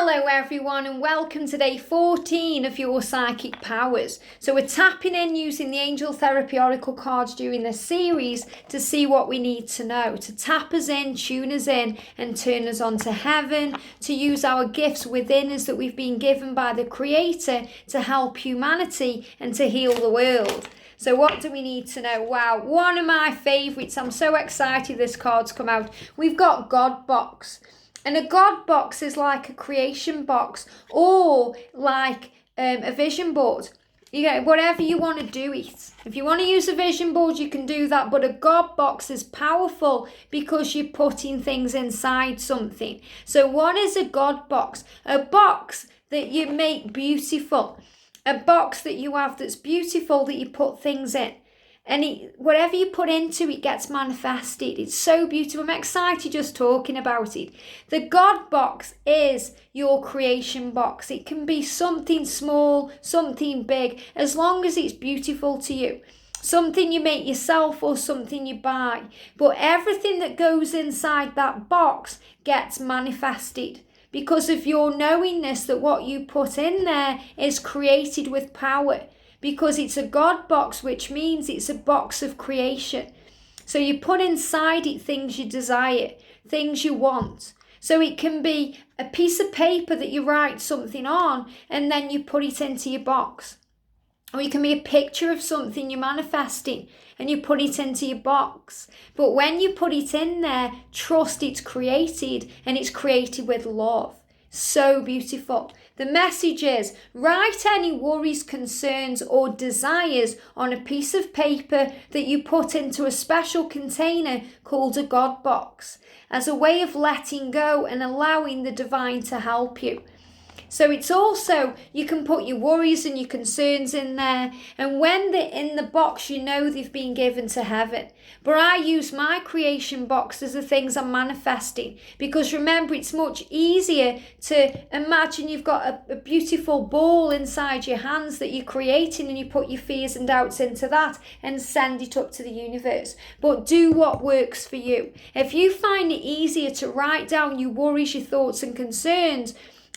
Hello everyone and welcome to day 14 of your psychic powers. So we're tapping in using the angel therapy oracle cards during this series to see what we need to know, to tap us in, tune us in and turn us on to heaven, to use our gifts within us that we've been given by the Creator to help humanity and to heal the world. So what do we need to know? Wow, one of my favourites. I'm so excited this card's come out. We've got God Box. And a God box is like a creation box or like a vision board. You know, whatever you want to do it. If you want to use a vision board, you can do that. But a God box is powerful because you're putting things inside something. So what is a God box? A box that you make beautiful. A box that you have that's beautiful that you put things in. And whatever you put into it gets manifested. It's so beautiful. I'm excited just talking about it. The God box is your creation box. It can be something small, something big, as long as it's beautiful to you. Something you make yourself or something you buy. But everything that goes inside that box gets manifested because of your knowingness that what you put in there is created with power. Because it's a God box, which means it's a box of creation. So you put inside it things you desire, things you want. So it can be a piece of paper that you write something on and then you put it into your box. Or it can be a picture of something you're manifesting and you put it into your box. But when you put it in there, trust it's created and it's created with love. So beautiful. The message is, write any worries, concerns or desires on a piece of paper that you put into a special container called a God box as a way of letting go and allowing the divine to help you. So it's also, you can put your worries and your concerns in there. And when they're in the box, you know they've been given to heaven. But I use my creation box as the things I'm manifesting. Because remember, it's much easier to imagine you've got a beautiful ball inside your hands that you're creating and you put your fears and doubts into that and send it up to the universe. But do what works for you. If you find it easier to write down your worries, your thoughts and concerns,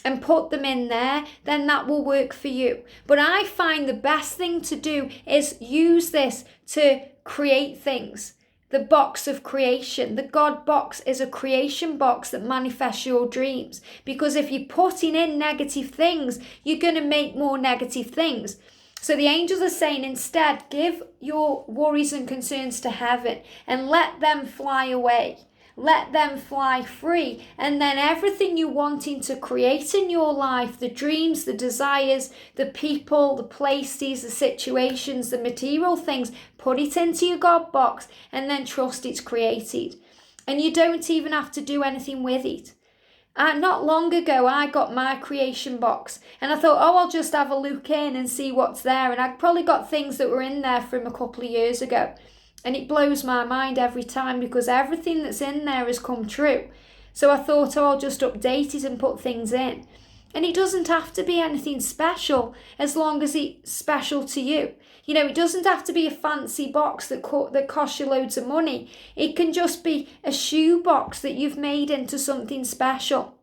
and put them in there, then that will work for you. But I find the best thing to do is use this to create things. The box of creation. The God box is a creation box that manifests your dreams. Because if you're putting in negative things, you're going to make more negative things. So the angels are saying instead, give your worries and concerns to heaven and let them fly away. Let them fly free, and then everything you're wanting to create in your life, the dreams, the desires, the people, the places, the situations, the material things, put it into your God box and then trust it's created. And you don't even have to do anything with it. Not long ago, I got my creation box and I thought, I'll just have a look in and see what's there. And I'd probably got things that were in there from a couple of years ago. And it blows my mind every time because everything that's in there has come true. So I thought, I'll just update it and put things in. And it doesn't have to be anything special as long as it's special to you. You know, it doesn't have to be a fancy box that costs you loads of money. It can just be a shoe box that you've made into something special.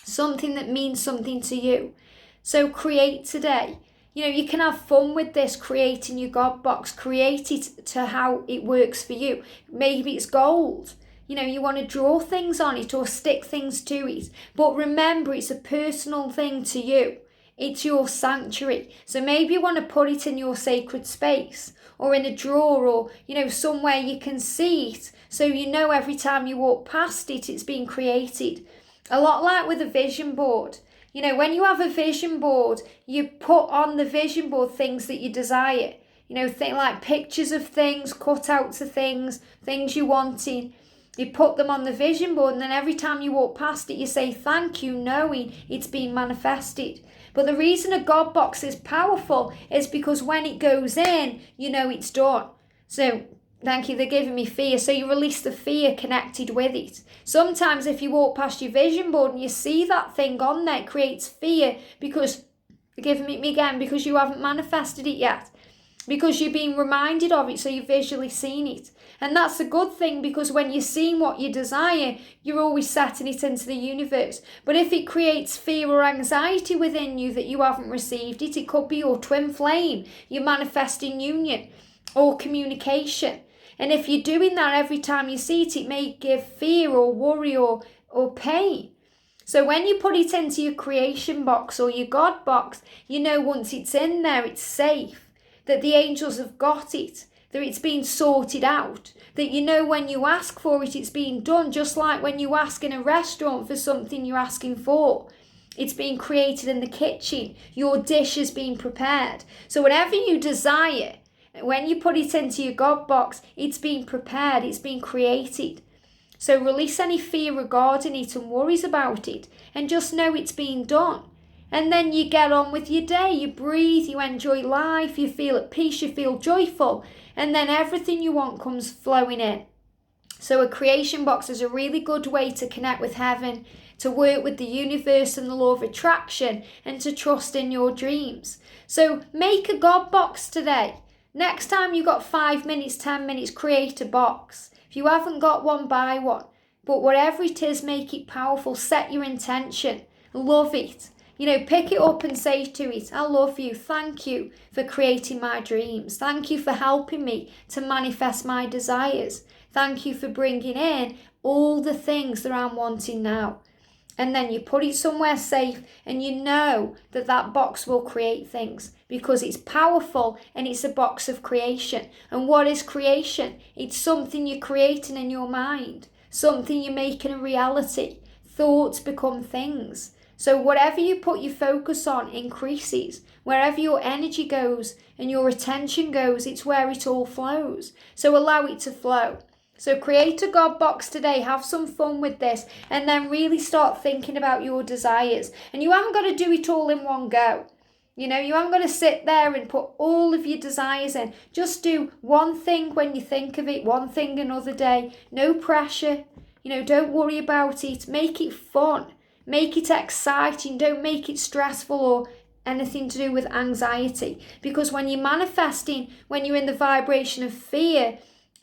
Something that means something to you. So create today. You know, you can have fun with this, creating your God box. Create it to how it works for you. Maybe it's gold. You know, you want to draw things on it or stick things to it. But remember, it's a personal thing to you. It's your sanctuary. So maybe you want to put it in your sacred space or in a drawer or, you know, somewhere you can see it. So you know every time you walk past it, it's been created. A lot like with a vision board. You know, when you have a vision board, you put on the vision board things that you desire. You know, like pictures of things, cutouts of things, things you're wanting. You put them on the vision board and then every time you walk past it, you say thank you, knowing it's been manifested. But the reason a God box is powerful is because when it goes in, you know it's done. So thank you, they're giving me fear. So you release the fear connected with it. Sometimes if you walk past your vision board and you see that thing on there, it creates fear because, they're giving me again, because you haven't manifested it yet. because you're being reminded of it, so you've visually seen it. And that's a good thing, because when you're seeing what you desire, you're always setting it into the universe. But if it creates fear or anxiety within you that you haven't received it, it could be your twin flame, your manifesting union, or communication. And if you're doing that every time you see it, it may give fear or worry or pain. So when you put it into your creation box or your God box, you know once it's in there, it's safe, that the angels have got it, that it's been sorted out, that you know when you ask for it, it's being done, just like when you ask in a restaurant for something you're asking for. It's being created in the kitchen. Your dish is being prepared. So whatever you desire, when you put it into your God box, it's being prepared, it's being created. So release any fear regarding it and worries about it, and just know it's being done. And then you get on with your day, you breathe, you enjoy life, you feel at peace, you feel joyful, and then everything you want comes flowing in. So a creation box is a really good way to connect with heaven, to work with the universe and the law of attraction, and to trust in your dreams. So make a God box today. Next time you got 5 minutes, 10 minutes, create a box. If you haven't got one, buy one. But whatever it is, make it powerful. Set your intention. Love it. Pick it up and say to it, I love you. Thank you for creating my dreams. Thank you for helping me to manifest my desires. Thank you for bringing in all the things that I'm wanting now. And then you put it somewhere safe, and you know that that box will create things, because it's powerful and it's a box of creation. And what is creation? It's something you're creating in your mind, something you're making a reality. Thoughts become things. So whatever you put your focus on increases. Wherever your energy goes and your attention goes, it's where it all flows. So allow it to flow. So create a God box today, have some fun with this, and then really start thinking about your desires. And you haven't got to do it all in one go. You haven't got to sit there and put all of your desires in. Just do one thing when you think of it, one thing another day. No pressure. Don't worry about it. Make it fun. Make it exciting. Don't make it stressful or anything to do with anxiety. Because when you're manifesting, when you're in the vibration of fear,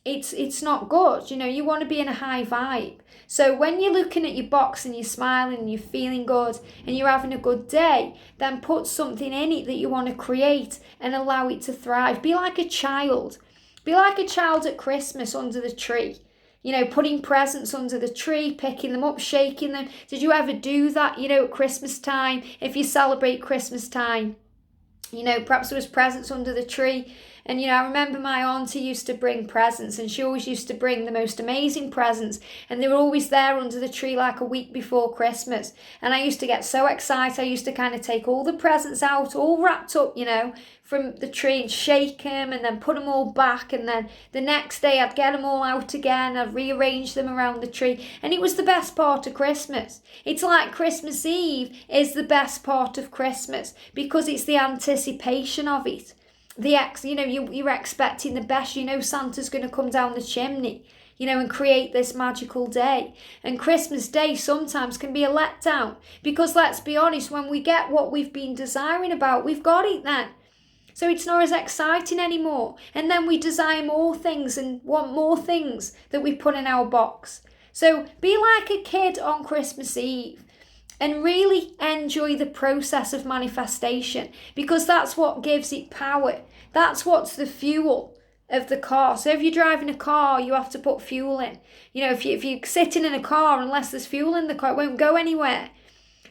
it's not good. You want to be in a high vibe. So when you're looking at your box and you're smiling and you're feeling good and you're having a good day, then put something in it that you want to create and allow it to thrive. Be like a child. Be like a child at Christmas under the tree. Putting presents under the tree, picking them up, shaking them. Did you ever do that, at Christmas time? If you celebrate Christmas time, perhaps there was presents under the tree. And, I remember my auntie used to bring presents, and she always used to bring the most amazing presents. And they were always there under the tree like a week before Christmas. And I used to get so excited. I used to kind of take all the presents out, all wrapped up, from the tree, and shake them and then put them all back. And then the next day I'd get them all out again. I'd rearrange them around the tree. And it was the best part of Christmas. It's like Christmas Eve is the best part of Christmas, because it's the anticipation of it. You're expecting the best. Santa's going to come down the chimney, and create this magical day. And Christmas Day sometimes can be a letdown, because let's be honest, when we get what we've been desiring about, we've got it then. So it's not as exciting anymore. And then we desire more things and want more things that we put in our box. So be like a kid on Christmas Eve. And really enjoy the process of manifestation, because that's what gives it power. That's what's the fuel of the car. So if you're driving a car, you have to put fuel in. If you're sitting in a car, unless there's fuel in the car, it won't go anywhere.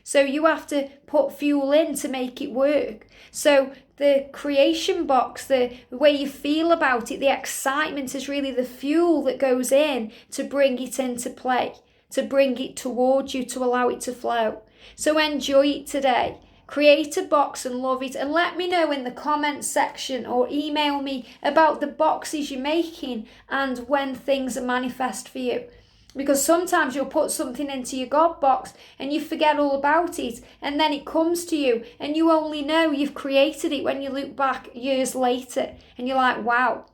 So you have to put fuel in to make it work. So the creation box, the way you feel about it, the excitement is really the fuel that goes in to bring it into play, to bring it towards you, to allow it to flow. So enjoy it today. Create a box and love it. And let me know in the comments section, or email me about the boxes you're making and when things are manifest for you. Because sometimes you'll put something into your God box and you forget all about it, and then it comes to you and you only know you've created it when you look back years later and you're like, wow.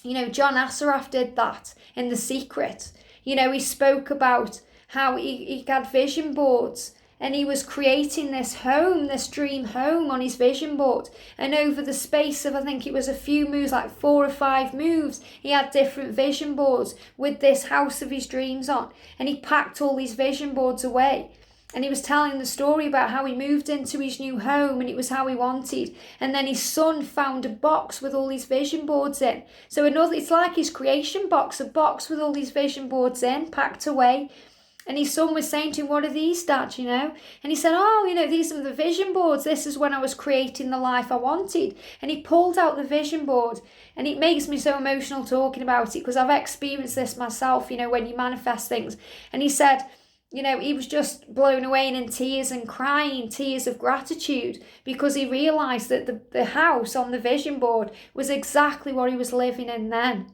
John Assaraf did that in The Secret. He spoke about how he had vision boards, and he was creating this home, this dream home on his vision board. And over the space of, I think it was a few moves, like 4 or 5 moves, he had different vision boards with this house of his dreams on. And he packed all these vision boards away. And he was telling the story about how he moved into his new home and it was how he wanted. And then his son found a box with all these vision boards in. So it's like his creation box, a box with all these vision boards in, packed away. And his son was saying to him, what are these, Dad, And he said, these are the vision boards. This is when I was creating the life I wanted. And he pulled out the vision board. And it makes me so emotional talking about it because I've experienced this myself, when you manifest things. And he said, he was just blown away and in tears and crying, tears of gratitude, because he realised that the house on the vision board was exactly what he was living in then.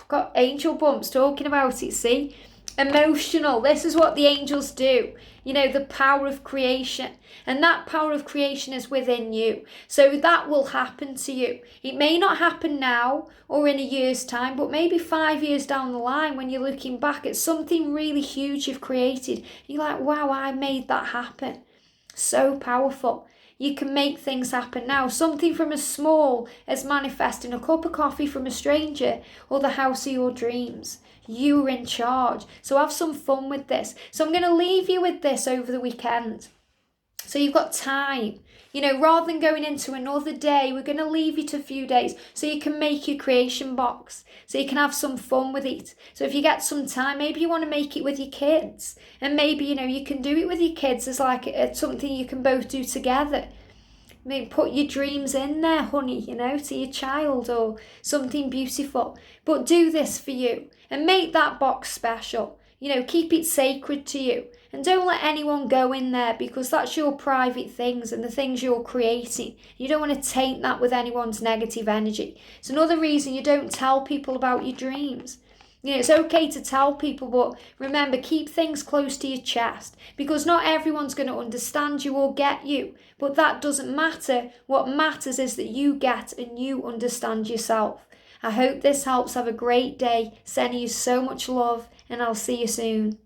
Got angel bumps talking about it, see? Emotional. This is what the angels do. The power of creation. And that power of creation is within you. So that will happen to you. It may not happen now or in a year's time, but maybe 5 years down the line when you're looking back at something really huge you've created. You're like, wow, I made that happen. So powerful. You can make things happen now. Something from as small as manifesting a cup of coffee from a stranger or the house of your dreams. You are in charge. So have some fun with this. So I'm going to leave you with this over the weekend. So you've got time. Rather than going into another day, we're going to leave you to a few days so you can make your creation box. So you can have some fun with it. So if you get some time, maybe you want to make it with your kids. And maybe, you can do it with your kids as like something you can both do together. Maybe put your dreams in there, honey, to your child or something beautiful. But do this for you and make that box special. Keep it sacred to you. And don't let anyone go in there because that's your private things and the things you're creating. You don't want to taint that with anyone's negative energy. It's another reason you don't tell people about your dreams. It's okay to tell people, but remember, keep things close to your chest because not everyone's going to understand you or get you. But that doesn't matter. What matters is that you get and you understand yourself. I hope this helps. Have a great day. Sending you so much love and I'll see you soon.